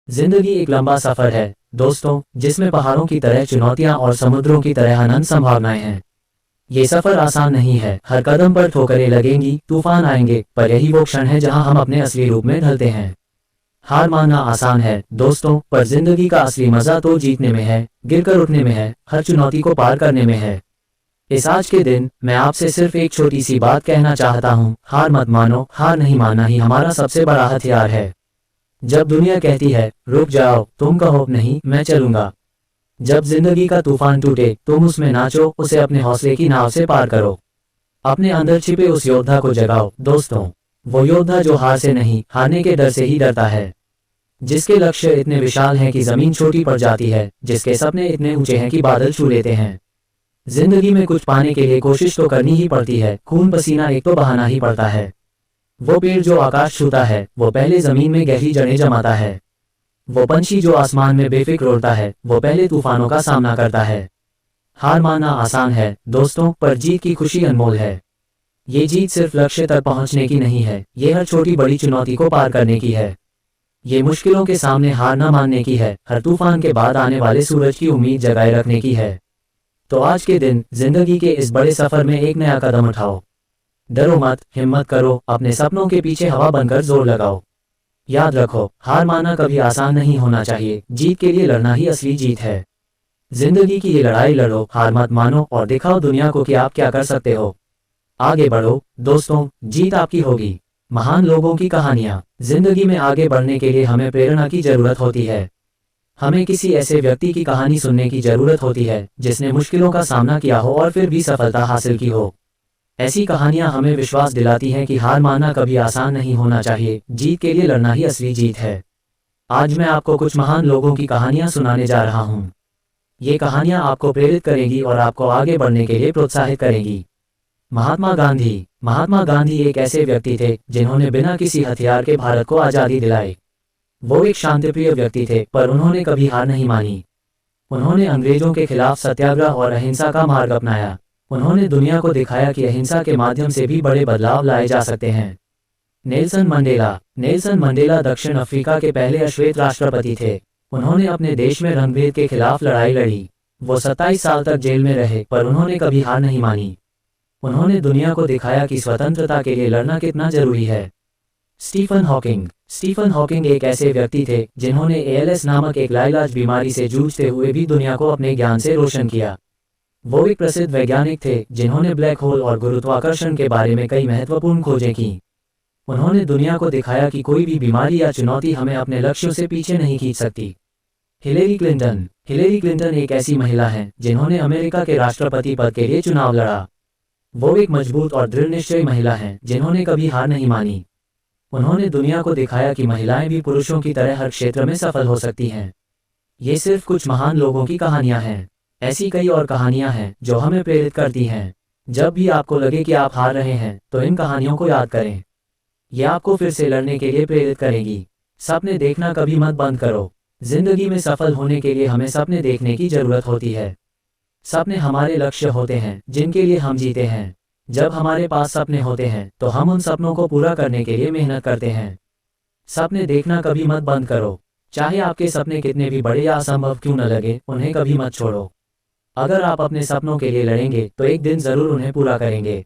जिंदगी एक लंबा सफर है दोस्तों, जिसमें पहाड़ों की तरह चुनौतियां और समुद्रों की तरह अनंत संभावनाएं हैं। ये सफर आसान नहीं है, हर कदम पर ठोकरें लगेंगी, तूफान आएंगे, पर यही वो क्षण है जहां हम अपने असली रूप में ढलते हैं। हार मानना आसान है दोस्तों, पर जिंदगी का असली मजा तो जीतने में है, गिरकर उठने में है, हर चुनौती को पार करने में है। इस आज के दिन मैं आपसे सिर्फ एक छोटी सी बात कहना चाहता हूँ, हार मत मानो, हार नहीं मानना ही हमारा सबसे बड़ा हथियार है। जब दुनिया कहती है रुक जाओ, तुम कहो नहीं मैं चलूंगा। जब जिंदगी का तूफान टूटे, तुम उसमें नाचो, उसे अपने हौसले की नाव से पार करो। अपने अंदर छिपे उस योद्धा को जगाओ दोस्तों, वो योद्धा जो हार से नहीं, हारने के डर से ही डरता है। जिसके लक्ष्य इतने विशाल हैं कि जमीन छोटी पड़ जाती है, जिसके सपने इतने ऊंचे हैं कि बादल छू लेते हैं। जिंदगी में कुछ पाने के लिए कोशिश तो करनी ही पड़ती है, खून पसीना एक तो बहाना ही पड़ता है। वो पेड़ जो आकाश छूता है, वो पहले जमीन में गहरी जड़ें जमाता है। वो पंछी जो आसमान में बेफिक्र उड़ता है, वो पहले तूफानों का सामना करता है। हार मानना आसान है दोस्तों, पर जीत की खुशी अनमोल है। ये जीत सिर्फ लक्ष्य तक पहुंचने की नहीं है, ये हर छोटी बड़ी चुनौती को पार करने की है। ये मुश्किलों के सामने हार न मानने की है, हर तूफान के बाद आने वाले सूरज की उम्मीद जगाए रखने की है। तो आज के दिन जिंदगी के इस बड़े सफर में एक नया कदम उठाओ। डरो मत, हिम्मत करो, अपने सपनों के पीछे हवा बनकर जोर लगाओ। याद रखो, हार मानना कभी आसान नहीं होना चाहिए, जीत के लिए लड़ना ही असली जीत है। जिंदगी की ये लड़ाई लड़ो, हार मत मानो और दिखाओ दुनिया को कि आप क्या कर सकते हो। आगे बढ़ो दोस्तों, जीत आपकी होगी। महान लोगों की कहानियां। जिंदगी में आगे बढ़ने के लिए हमें प्रेरणा की जरूरत होती है। हमें किसी ऐसे व्यक्ति की कहानी सुनने की जरूरत होती है जिसने मुश्किलों का सामना किया हो और फिर भी सफलता हासिल की हो। ऐसी कहानियां हमें विश्वास दिलाती हैं कि हार मानना कभी आसान नहीं होना चाहिए, जीत के लिए लड़ना ही असली जीत है। आज मैं आपको कुछ महान लोगों की कहानियां सुनाने जा रहा हूं। ये कहानियां आपको प्रेरित करेंगी और आपको आगे बढ़ने के लिए प्रोत्साहित करेंगी। महात्मा गांधी। महात्मा गांधी एक ऐसे व्यक्ति थे जिन्होंने बिना किसी हथियार के भारत को आज़ादी दिलाई। वो एक शांतिप्रिय व्यक्ति थे, पर उन्होंने कभी हार नहीं मानी। उन्होंने अंग्रेजों के खिलाफ सत्याग्रह और अहिंसा का मार्ग अपनाया। उन्होंने दुनिया को दिखाया कि अहिंसा के माध्यम से भी बड़े बदलाव लाए जा सकते हैं। Nelson Mandela. नेल्सन मंडेला दक्षिण अफ्रीका के पहले अश्वेत राष्ट्रपति थे। उन्होंने अपने देश में रंगभेद के खिलाफ लड़ाई लड़ी। वो 27 साल तक जेल में रहे, पर उन्होंने कभी हार नहीं मानी। उन्होंने दुनिया को दिखाया कि स्वतंत्रता के लिए लड़ना कितना जरूरी है। Stephen Hawking. स्टीफन हॉकिंग एक ऐसे व्यक्ति थे जिन्होंने एएलएस नामक एक लाइलाज बीमारी से जूझते हुए भी दुनिया को अपने ज्ञान से रोशन किया। वो एक प्रसिद्ध वैज्ञानिक थे जिन्होंने ब्लैक होल और गुरुत्वाकर्षण के बारे में कई महत्वपूर्ण खोजें की। उन्होंने दुनिया को दिखाया कि कोई भी बीमारी या चुनौती हमें अपने लक्ष्यों से पीछे नहीं खींच सकती। Hillary Clinton. हिलेरी क्लिंटन एक ऐसी महिला हैं जिन्होंने अमेरिका के राष्ट्रपति पद के लिए चुनाव लड़ा। वो एक मजबूत और दृढ़ निश्चयी महिला हैं जिन्होंने कभी हार नहीं मानी। उन्होंने दुनिया को दिखाया कि महिलाएं भी पुरुषों की तरह हर क्षेत्र में सफल हो सकती हैं। ये सिर्फ कुछ महान लोगों की कहानियां हैं। ऐसी कई और कहानियां हैं जो हमें प्रेरित करती हैं। जब भी आपको लगे कि आप हार रहे हैं, तो इन कहानियों को याद करें। ये आपको फिर से लड़ने के लिए प्रेरित करेंगी। सपने देखना कभी मत बंद करो। जिंदगी में सफल होने के लिए हमें सपने देखने की जरूरत होती है। सपने हमारे लक्ष्य होते हैं जिनके लिए हम जीते हैं। जब हमारे पास सपने होते हैं तो हम उन सपनों को पूरा करने के लिए मेहनत करते हैं। सपने देखना कभी मत बंद करो। चाहे आपके सपने कितने भी बड़े या असंभव क्यों न लगे, उन्हें कभी मत छोड़ो। अगर आप अपने सपनों के लिए लड़ेंगे तो एक दिन जरूर उन्हें पूरा करेंगे।